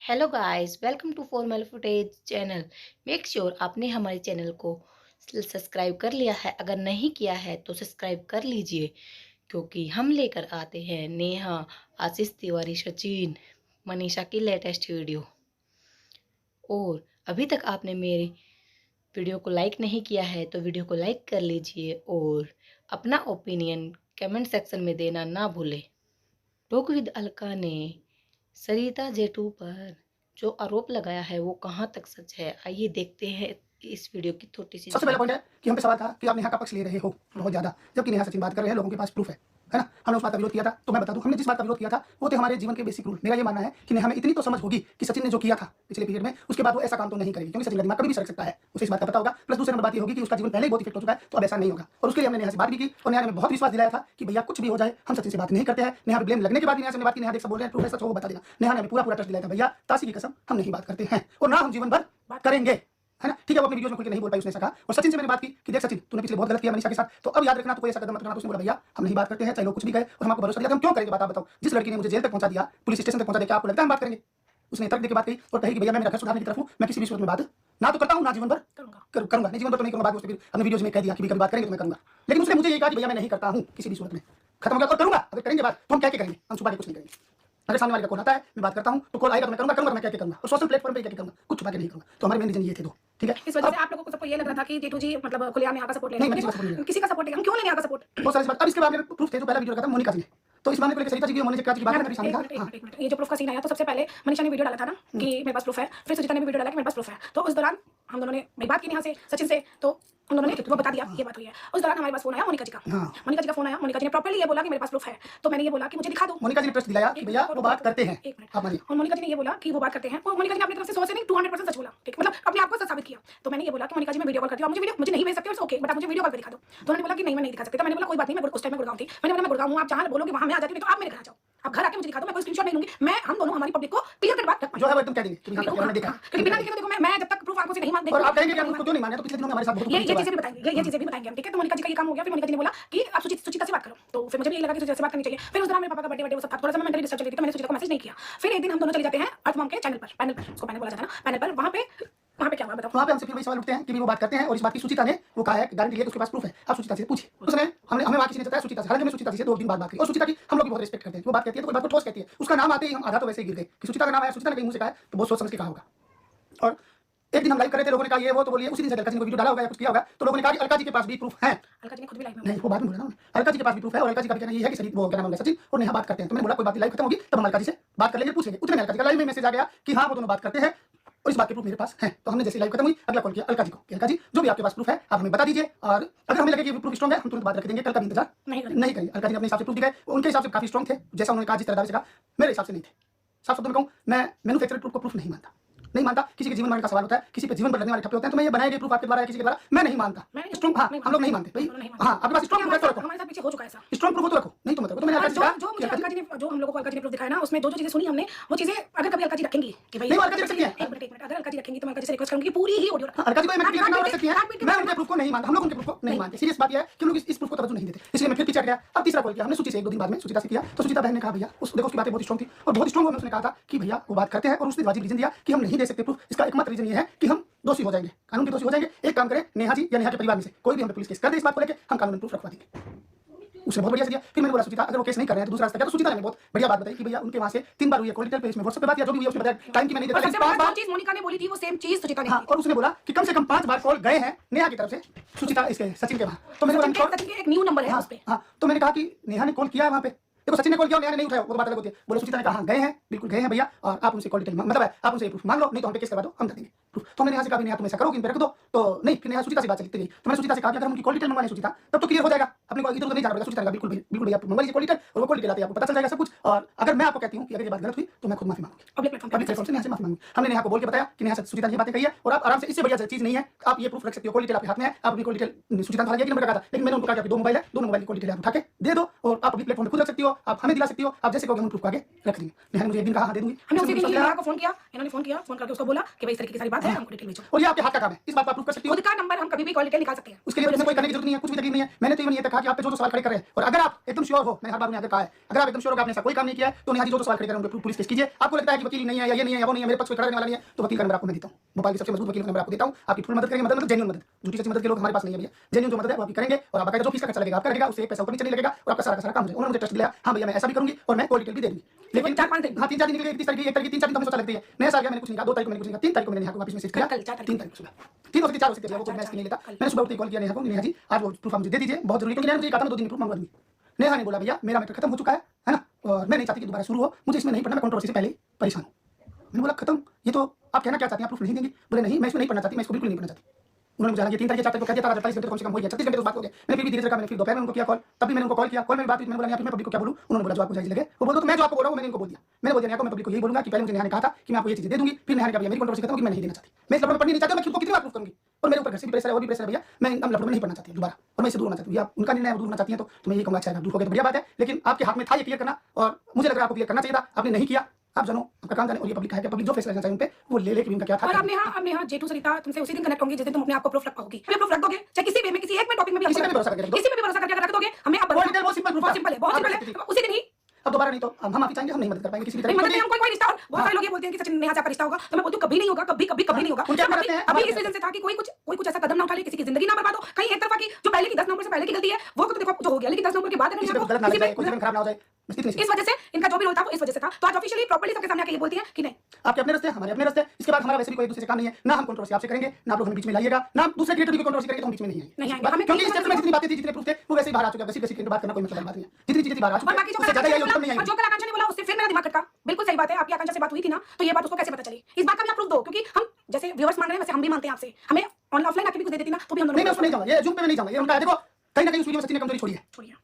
Hello guys, welcome to formal footage channel. Make sure आपने हमारे channel को subscribe कर लिया है। अगर नहीं किया है तो सब्सक्राइब कर लीजिए, क्योंकि हम लेकर आते हैं नेहा, आशीष तिवारी, सचिन, मनीषा की लेटेस्ट वीडियो। और अभी तक आपने मेरे वीडियो को लाइक नहीं किया है तो वीडियो को लाइक कर लीजिए और अपना ओपिनियन कमेंट सेक्शन में देना ना भूलें। टॉक विद अलका ने सरिता जेटू पर जो आरोप लगाया है वो कहाँ तक सच है, आइए देखते हैं इस वीडियो की छोटी सी सबसे पहला पॉइंट है कि हम पे सवाल था कि आप नेहा का पक्ष ले रहे हो बहुत ज्यादा, जबकि नेहा सचिन बात कर रहे हैं, लोगों के पास प्रूफ है ना। हमने उस बात का विरोध किया था। तो मैं बता दूं, हमने जिस बात का विरोध किया था वो थे हमारे जीवन के बेसिक रूल। मेरा ये मानना है कि नेहा में इतनी तो समझ होगी कि सचिन ने जो किया था पिछले पीरियड में, उसके बाद वो ऐसा काम तो नहीं करेगी, क्योंकि सचिन का दिमाग कभी भी सरक सकता है, उसे इस बात का पता होगा। प्लस दूसरी नंबर बात ये होगी कि उसका जीवन पहले ही बहुत इफेक्ट हो चुका है, तो अब ऐसा नहीं होगा। और उसके लिए हमने नेहा से बात भी की और नेहा ने बहुत विश्वास दिलाया था कि भैया कुछ भी हो जाए हम सचिन से बात नहीं करते हैं। नेहा ब्लेम लगने के बाद नेहा से बात की, नेहा देख सब बोल रहे हैं, प्रूफ है, सच हो बता देना। नेहा ने पूरा ट्रस्ट दिलाया था, भैया ताशी की कसम हम नहीं बात करते हैं और ना हम जीवन भर बात करेंगे, है ना। ठीक है, वो अपनी वीडियोस में खुल के नहीं बोल पाई, उसने ऐसा कहा। और सचिन से मैंने बात की कि देख सचिन, तूने पिछले बहुत गलत किया मनीषा के साथ, तो अब याद रखना, तो कोई ऐसा कदम मत करना। तो उसने बोला भैया हम नहीं बात करते हैं, चाहे लोग कुछ भी कहे, और हम आपको भरोसा दिया था, हम क्यों करेंगे बात, आप बताओ। जिस लड़की ने मुझे जेल तक पहुंचा दिया, पुलिस स्टेशन तक पहुंचा दिया, क्या आपको लगता है हम बात करेंगे? उसने तर्क देके बात कही और कही कि भैया मैं मेरा घर सुधारने की तरफ हूं, मैं किसी भी सूरत में बात ना तो करता हूं ना जीवन भर करूंगा। नहीं जीवन भर तो नहीं करूंगा, बाद में उसने फिर अपने वीडियोस में कह दिया कि कभी बात करेंगे तो मैं करूंगा। लेकिन उसने मुझे ये कहा कि भैया मैं नहीं करता हूं किसी भी सूरत में, खत्म हो गया। और करूंगा, अगर करेंगे बात तो हम क्या करेंगे, हम छुपा के कुछ नहीं करेंगे। अगर सामने वाले का कॉल आता है, मैं बात करता हूं, तो कॉल आएगा तो मैं करूंगा, मैं क्या करूंगा, और सोशल प्लेटफॉर्म पे क्या करूंगा, कुछ छुपा के नहीं करूंगा। तो हमारे मेन रीजन ये थे दो, ठीक है। इस वजह से आप लोगों को सबको ये लग रहा था कि जेठू जी मतलब खुलेआम यहाँ का सपोर्ट ले रहे हैं। किसी का सपोर्ट है, हम क्यों लेंगे यहाँ का सपोर्ट? बहुत सारी बात। अब इसके बाद मेरे प्रूफ थे, जो पहला वीडियो लगा था मोनिका जी ने, तो इस बात को लेकर सरिता जी की मोनिका जी की बात करना भी शामिल था। ये जो प्रूफ का सीन आया, तो सबसे पहले मनीषा ने वीडियो डाला था ना कि मेरे पास प्रूफ है, फिर सुजीता ने भी वीडियो डाला कि मेरे पास प्रूफ है। तो उस दौरान हम दोनों ने बात की यहाँ से सचिन से, तो उन दोनों ने वो बता दिया ये बात हुई है। उस दौरान हमारे पास फोन आया मोनिका जी का, मोनिका जी का फोन आया। मोनिका जी ने प्रॉपर्ली ये बोला कि मेरे पास प्रूफ है, तो मैंने ये बोला कि मुझे दिखा दो। मोनिका जी ने ट्रस्ट दिलाया कि भैया वो बात करते हैं, एक मिनट। और मोनिका जी ने ये बोला कि वो बात करते हैं, और मोनिका जी ने अपनी तरफ से 100 से नहीं 200% सच बोला, ठीक, मतलब अपने आप को सच साबित किया। तो मैंने ये बोला कि मोनिका जी मैं वीडियो कॉल करती हूं, आप मुझे नहीं भेज सकते हो, ओके, बट आप मुझे वीडियो कॉल पे दिखा दो। तो उन्होंने बोला कि नहीं मैं नहीं दिखा सकती। तो मैंने बोला कोई बात नहीं, मैं उस टाइम में गुड़गांव थी, मैंने बोला मैं गुड़गांव हूं, आप जहां बोलोगे वहां मैं आ जाती हूं, नहीं तो आप मेरे घर आ जाओ, आप घर आके मुझे दिखा दो, मैं कोई स्क्रीनशॉट नहीं लूंगी। मैं हम दोनों हमारी पब्लिक को क्लियर कट बात जो है वो एकदम कह देंगे कि मैंने देखा, क्योंकि बिना देखे तो देखो मैं जब तक प्रूफ आंखों से नहीं मान और आप कहेंगे कि आप उसको क्यों नहीं माने, तो पिछले दिनों में हमारे साथ बहुत ये चीजें भी बताएंगे, ये चीजें भी बताएंगे हम, ठीक है। तो मोनिका जी का ये काम हो गया। फिर मोनिका जी ने बोला कि आप सुचिता से बात करो, तो फिर मुझे भी लगा कि सुचिता से बात करनी चाहिए। फिर उस दौरान मेरे पापा का बर्थडे वो सब था, थोड़ा सा मैं मेंटली डिस्टर्ब चल रही थी, तो मैंने सुचिता को मैसेज नहीं किया। फिर एक दिन हम दोनों चले जाते हैं अर्थमॉम के चैनल पर, पैनल पर, उसको पैनल बोला जाता है ना, पैनल पर। वहाँ पे क्या हुआ बताओ? वहाँ पे हमसे फिर वही सवाल उठते हैं कि वो बात करते हैं, और इस बात की सुचिता ने वो कहा है कि गारंटी लिया, उसके पास प्रूफ है, आप सुचिता से पूछिए। उसने हमें वहाँ किसी ने बताया सुचिता से, हालांकि हमने सुचिता से 2 दिन बाद बात की, और सुचिता की हम लोग भी बहुत रिस्पेक्ट करते हैं। वो बात कहती है तो कोई बात को ठोस कहती है, उसका नाम आते ही हम आधा तो वैसे ही गिर गए कि सुचिता का नाम आया, सुचिता ने कहीं मुंह से कहा है तो बहुत सोच समझ के कहा होगा। और एक दिन हम लाइव कर रहे थे, लोगों ने कहा ये वो, तो बोलिए उसी दिन से अलका जी ने वीडियो डाला होगा या कुछ किया होगा, तो लोगों ने कहा कि अलका जी के पास भी प्रूफ है। अलका जी ने खुद भी लाइव में नहीं, वो बात में बोला ना, अलका जी के पास भी प्रूफ है, और अलका जी का भी कहना ये है कि सरिता वो क्या नाम है सचिन और नेहा बात करते हैं। तो मैंने बोला कोई बात नहीं, लाइव खत्म होगी तब हम अलका जी से बात कर लेंगे, पूछ लेंगे। उतने में अलका जी का लाइव में मैसेज आ गया कि हाँ वो दोनों बात करते हैं और इस बात के प्रूफ मेरे पास है। तो हमने जैसे लाइव खत्म हुई अगला कॉल किया अलका जी को, अलका जी जो भी आपके पास प्रूफ है आप हमें बता दीजिए, और अगर हमें लगे कि प्रूफ स्ट्रॉन्ग है हम तुरंत बात रख देंगे, कल का भी इंतजार नहीं करेंगे। अलका जी ने अपने हिसाब से प्रूफ दिखाए, उनके हिसाब से काफी स्ट्रॉन्ग थे, जैसा उन्होंने कहा जिस तरह दावे से कहा, मेरे हिसाब से नहीं थे। साफ शब्दों में कहूं, मैं मैन्युफैक्चर्ड प्रूफ को प्रूफ नहीं मानता। किसी के जीवन मरण का सवाल होता है, किसी पे जीवन पर लगने वाले ठप्पे होते हैं, तो मैं ये बनाए गए प्रूफ आपके द्वारा किसी के द्वारा मैं नहीं मानता। स्ट्रॉन्ग, हाँ हम लोग नहीं मानते भाई, हाँ आपके पास स्ट्रॉन्ग प्रूफ है तो रखो, हमारे साथ पीछे हो चुका है ऐसा, स्ट्रॉन्ग प्रूफ तो रखो, नहीं तो मत रखो। तो मैंने अलका जी जो मुझे अलका जी ने, जो हम लोगों को अलका जी ने प्रूफ दिखाया ना, उसमें जो चीजें सुनी हमने, वो चीजें अगर कभी अलका जी रखेंगी कि भाई नहीं, अलका जी रख सकती है। एक मिनट, अगर अलका जी रखेंगी तो मैं अलका जी से रिक्वेस्ट करूंगी कि पूरी ही ऑडियो अलका जी को मैं क्लियर करना रख सकती है। मैं उनके प्रूफ को नहीं मानता, हम लोग उनके प्रूफ को नहीं मानते। सीरियस बात यह है कि हम लोग इस प्रूफ को तवज्जो नहीं देते, इसलिए मैं फिर पीछे हट गया। अब तीसरा कॉल किया हमने सुचिता से, 1-2 दिन बाद में सुचिता से किया, तो सुचिता बहन ने कहा भैया उस देखो उसकी बातें बहुत स्ट्रॉन्ग थी और बहुत स्ट्रॉन्ग, उसने कहा था कि भैया वो बात करते हैं, और उसने वाजिब रीजन दिया कि हम नहीं दे सकते प्रूफ। इसका एकमात्र रीजन ये है कि हम दोषी हो जाएंगे, कानून के दोषी हो जाएंगे। एक काम करें, नेहा जी या नेहा के परिवार में से कोई भी हम पे पुलिस केस कर दे इस बात को लेकर, हम कानून में प्रूफ रखवा देंगे। उसने बहुत बढ़िया से दिया। फिर मैंने बोला सुचिता अगर वो केस नहीं कर रहे हैं तो दूसरा रास्ता क्या, तो सुचिता ने बहुत बढ़िया बात बताई कि भैया उनके वहां से 3 बार हुई है कॉल, डिटेल पे इसमें व्हाट्सएप पे बात किया, जो भी हुई उसने बताया टाइम की मैं नहीं देता। 5 बार चीज मोनिका ने बोली थी वो सेम चीज सुचिता ने, हाँ, और उसने बोला कि कम से कम 5 बार कॉल गए हैं नेहा की तरफ से सुचिता इसके सचिन के वहां। तो मैंने बोला एक न्यू नंबर है उस पे, हाँ, तो मैंने कहा कि नेहा ने कॉल किया है वहां पे, देखो सचिन ने कॉल किया और नेहा ने नहीं उठाया, वो बात अलग होती है। बोले सुचिता ने कहा हाँ गए हैं, बिल्कुल गए हैं भैया, और आप उनसे कॉल डिटेल मतलब है आप उनसे प्रूफ मांग लो, नहीं तो हम पे केस करवा दो, हम कर देंगे प्रूफ। तो मैंने नेहा से कहा नेहा तुम ऐसा करोगे इन पे रख दो, तो नहीं, फिर नेहा सुचिता से बात चलती रही। तो मैंने सुचिता से कहा कि अगर हम उनकी कॉल डिटेल मंगवाने सुचिता तब तो क्लियर हो जाएगा, अपने को इधर उधर नहीं जाना पड़ेगा। सुचिता ने कहा बिल्कुल बिल्कुल भैया मंगवा लीजिए कॉल डिटेल, और वो कॉल डिटेल आते आपको पता चल जाएगा सब कुछ। और अगर मैं आपको कहती हूँ कि अगर ये बात गलत हुई तो मैं खुद माफी मांगूंगी, पब्लिक प्लेटफॉर्म से नेहा से माफी मांगूंगी। हमने नेहा को बोल के बताया कि नेहा से सुचिता ने बातें कही है, और आप आराम से, इससे बढ़िया चीज नहीं है, आप ये प्रूफ रख सकते हो, कॉल डिटेल आपके हाथ में है, आप अपनी कॉल डिटेल सुचिता ने नंबर कहा था, लेकिन मैंने उनको कहा कि 2 मोबाइल है, दोनों मोबाइल की कॉल डिटेल आप उठा के दे दो, और आप अपनी प्लेटफॉर्म पे खुद रख सकती हो, आप हमें दिला सकती हो, आप जैसे कहोगे हम प्रूफ को आगे रख देंगे। नेहा ने मुझे एक दिन कहा हाँ दे दूंगी। हमने उसी दिन नेहा को फोन किया, इन्होंने फोन किया, फोन करके उसको बोला कि भाई इस तरीके की सारी बात बात है, हमको डिटेल भेजो। और ये आपके हाथ का काम है, इस बात को आप प्रूव कर सकती हो। खुद का नंबर हम कभी भी कॉल करके निकाल सकते हैं। उसके लिए तो इसमें कोई करने की जरूरत नहीं है, कुछ भी तकलीफ नहीं है। मैंने तो इवन ये तक कहा कि आप पे जो सवाल खड़े कर रहे हैं, और अगर आप एकदम श्योर हो, मैंने हर बार में आकर कहा है, अगर आप एकदम श्योर हो कि आपने ऐसा कोई काम नहीं किया है, तो नेहा जी जो सवाल खड़े कर रहे हैं उन पे पुलिस केस कीजिए। आपको लगता है कि वकील नहीं है या ये नहीं है या वो नहीं है, मेरे पक्ष में खड़ा रहने वाला नहीं है, तो वकील का नंबर आपको मैं देता हूँ। भोपाल के सबसे मजबूत वकील का नंबर आपको देता हूँ। आपकी फुल मदद करेंगे, मदद मतलब जेन्युइन मदद। झूठी सच्ची मदद के लोग हमारे पास नहीं है भैया। जेन्युइन जो मदद है वो आपकी करेंगे, और आपका जो फीस का खर्चा लगेगा आपका लगेगा, उससे एक पैसा ऊपर नीचे नहीं लगेगा, और आपका सारा का सारा काम हो जाएगा। उन्होंने मुझे ट्रस्ट दिया, हाँ भैया मैं ऐसा भी करूंगी और मैं कॉल डिटेल भी दे दूंगी। लेकिन 4-5 दिन, हाँ 3-4 दिन के लिए, 31 तारीख, 1 तारीख, 3-4 दिन तो हमें सोचा लगती है। नया साल गया, मैंने कुछ नहीं कहा, 2 तारीख को मैंने कुछ नहीं कहा, 3 तारीख को मैंने नेहा को वापस मैसेज किया, कल 4 तारीख 3 तारीख को सुबह 3 हो सकती 4 हो सकती है, वो कोई मैसेज नहीं लेता। मैंने सुबह उठते ही कॉल किया नेहा को, नेहा जी आज वो प्रूफ आप मुझे दे दीजिए, बहुत जरूरी, क्योंकि नेहा ने मुझे कहा था मैं 2 दिन में प्रूफ मंगवा दूंगी। नेहा ने बोला भैया मेरा मैटर खत्म हो चुका है ना, और मैं नहीं चाहती कि दोबारा शुरू हो, मुझे इसमें नहीं पढ़ना, मैं कंट्रोवर्सी से पहले ही परेशान हूँ। मैंने बोला खत्म, ये तो आप कहना क्या चाहती हैं, आप प्रूफ नहीं देंगी? बोले नहीं मैं इसमें नहीं पढ़ना चाहती, मैं इसको बिल्कुल नहीं पढ़ना चाहती। उन्होंने मुझे 3 तारीख 4 तारीख को कह दिया था, 48 घंटे कम से कम हो गया, 36 घंटे तो बात हो गया। मैंने फिर भी धीरे से कहा, मैंने फिर दोपहर में उनको किया कॉल, तब भी मैंने उनको कॉल किया, कॉल में बात हुई, मैंने बोला यहाँ मैं पब्लिक को क्या बोलूँ? उन्होंने बोला जो आपको जायज लगे वो बोल दो। तो मैं जो आपको बोल रहा हूँ मैंने इनको बोल दिया, मैंने बोल दिया मैं पब्लिक को यही बोलूंगा कि पहले मुझे नेहा ने कहा था कि मैं आपको ये चीजें दे दूंगी, फिर नेहा ने कहा मेरी कंट्रोवर्सी खत्म होगी, मैं नहीं देना चाहती, मैं इस लफड़े में पढ़नी नहीं चाहती, मैं खुद को कितनी बार प्रूफ करूंगी, और मेरे ऊपर घर से भी प्रेशर है और भी प्रेशर है भैया, मैं इन लफड़ों में नहीं पढ़ना चाहती दोबारा, और मैं इससे दूर होना चाहती हूँ। आप उनका निर्णय है, दूर होना चाहती हैं तो मैं ये कहूँगा अच्छा दूर हो गया तो बढ़िया बात है, लेकिन आपके हाथ में था ये क्लियर करना, और मुझे लग रहा है आपको क्लियर करना चाहिए था, आपने नहीं किया। आप जानो आपका काम जाने, और ये पब्लिक है, पब्लिक जो फैसला लेना चाहिए उन पे वो ले ले कि उनका क्या था। और अब नेहा जेटू सरिता तुमसे उसी दिन कनेक्ट होंगी जिस दिन तुम अपने आप को प्रूफ रख पाओगी। हमें प्रूफ रख दोगे, चाहे किसी वे में, किसी एक में टॉपिक में भी किसी पे भी भरोसा करके रख दो, किसी पे भी भरोसा करके अगर रख दोगे, हमें अब बहुत डिटेल, बहुत सिंपल प्रूफ, बहुत सिंपल है, बहुत सिंपल है, उसी दिन ही। अब दोबारा नहीं तो हम माफी चाहेंगे, हम नहीं मदद कर पाएंगे किसी भी नहीं तरह मतलब हम कोई रिश्ता, बहुत सारे लोग ये बोलते हैं कि सचिन नेहा से आपका रिश्ता होगा, तो मैं बोलती हूँ कभी नहीं होगा, कभी नहीं होगा। उनके अपने रहते हैं, अभी इस रीजन से था कि कोई कुछ ऐसा कदम ना उठा ले, किसी की जिंदगी ना बर्बाद हो। कहीं एक तरफा की जो पहले की 10 नवंबर से पहले की गलती है वो तो देखो जो हो गया, लेकिन 10 नवंबर के बाद अगर किसी पे गलत ना लग जाए, कोई जीवन खराब ना हो जाए, बस इतनी सी। इस वजह से इनका जो भी रोल था वो इस वजह से था, तो आज ऑफिशियली प्रॉपर्ली सबके सामने आके ये बोलती है कि नहीं आपके अपने रास्ते हमारे अपने रास्ते, इसके बाद हमारा वैसे भी कोई एक दूसरे से काम नहीं है, ना हम कंट्रोवर्सी आपसे करेंगे, ना आप लोग हमें बीच में लाइएगा, ना आप दूसरे क्रिएटर की कंट्रोवर्सी करेंगे तो हम बीच में नहीं आएंगे, हमें क्योंकि इस चैप्टर में जितनी बातें थी, जितने प्रूफ थे वो वैसे ही बाहर आ चुके हैं, वैसी बात करना कोई मतलब बात नहीं है, जितनी चीजें बाहर आ चुकी और बाकी है उससे ज्यादा यही उत्तम नहीं और आएगी। जो कल आकांक्षा ने बोला उससे फिर मेरा दिमाग खटका। बिल्कुल सही बात है, आपकी आकांक्षा से बात हुई थी ना, तो ये बात उसको कैसे पता चली? इस बात का भी आप प्रूफ दो, क्योंकि हम जैसे व्यूअर्स मान रहे हैं वैसे हम भी मानते हैं आपसे, हमें ऑफलाइन आके भी कुछ दे देती ना तो भी हम दोनों नहीं मैं उसमें नहीं जाऊंगा, ये जूम पे मैं नहीं जाऊंगा, ये उनका है। देखो कहीं ना कहीं उस वीडियो में सचिन ने कमजोरी छोड़ी है।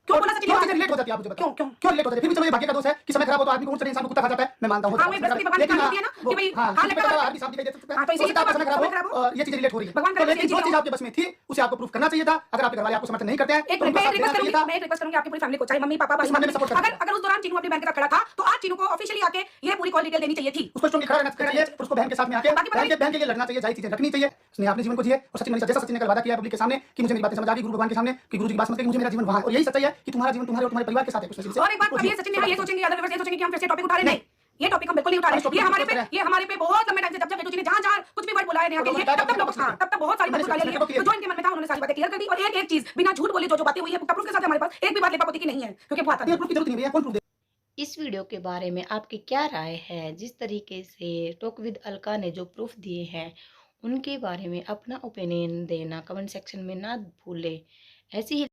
क्यों बोला सचिन? क्यों चीजें रिलेट हो जाती है, आप मुझे बताओ क्यों रिलेट हो जाती है? फिर भी चलो ये भाग्य का दोष है कि समय खराब हो तो आदमी को उठ इंसान को कुत्ता खा जाता है, मैं मानता हूँ। हाँ वही बृहस्पति भगवान की कहानी होती है ना कि भाई हां लगता है आदमी साफ दिखाई दे सकता है, हां तो इसी आपका समय खराब हो और ये चीजें रिलेट हो रही है। भगवान तो करे लेकिन जो चीज आपके बस में थी उसे आपको प्रूफ करना चाहिए था। अगर आपके घर वाले आपको समर्थन नहीं करते हैं एक तो मिनट उनको मैं साथ देना चाहिए था। एक रिक्वेस्ट करूंगी आपकी पूरी फैमिली को, चाहे मम्मी पापा इस मामले में support अगर अगर उस दौरान चीनू अपनी बहन के साथ खड़ा था तो आज चीनू को ऑफिशियली आके ये पूरी कॉल डिटेल देनी चाहिए थी। उसको स्ट्रॉन्गली खड़ा रहना चाहिए, और उसको बहन के साथ में आके बहन के लिए लड़ना चाहिए, जायज चीजें रखनी चाहिए। उसने अपने जीवन को जिए, और सचिन जैसा सचिन ने कल वादा किया पब्लिक के सामने कि मुझे मेरी बातें समझ आ गई, गुरु भगवान के सामने कि गुरु जी की बात समझ के मुझे मेरा जीवन वहां, और यही सच्चाई है कि तुम्हारा जीवन तुम्हारे और तुम्हारे परिवार के साथ है। कुछ और एक बात ये सचिन ने ये सोचेंगे, अदर व्यूअर्स ये सोचेंगे कि हम फिर से टॉपिक उठा रहे हैं, ये टॉपिक हम बिल्कुल नहीं उठा रहे। ये हमारे पे बहुत लंबे टाइम से जब जी ने जहां कुछ भी वर्ड बुलाए नेहा के लिए तब बहुत सारी बातें गालियां दी, तो जो इनके मन में था उन्होंने सारी बातें क्लियर कर दी। और एक चीज बिना झूठ बोले जो बातें हुई है प्रूफ के साथ हमारे पास एक भी बात लेपापोती की नहीं है, क्योंकि वो आता है प्रूफ की जरूरत नहीं है, कौन प्रूफ दे? इस वीडियो के बारे में आपकी क्या राय है? जिस तरीके से टॉक विद अलका ने जो प्रूफ दिए हैं उनके बारे में अपना ओपिनियन देना कमेंट सेक्शन में ना भूलें। ऐसी ही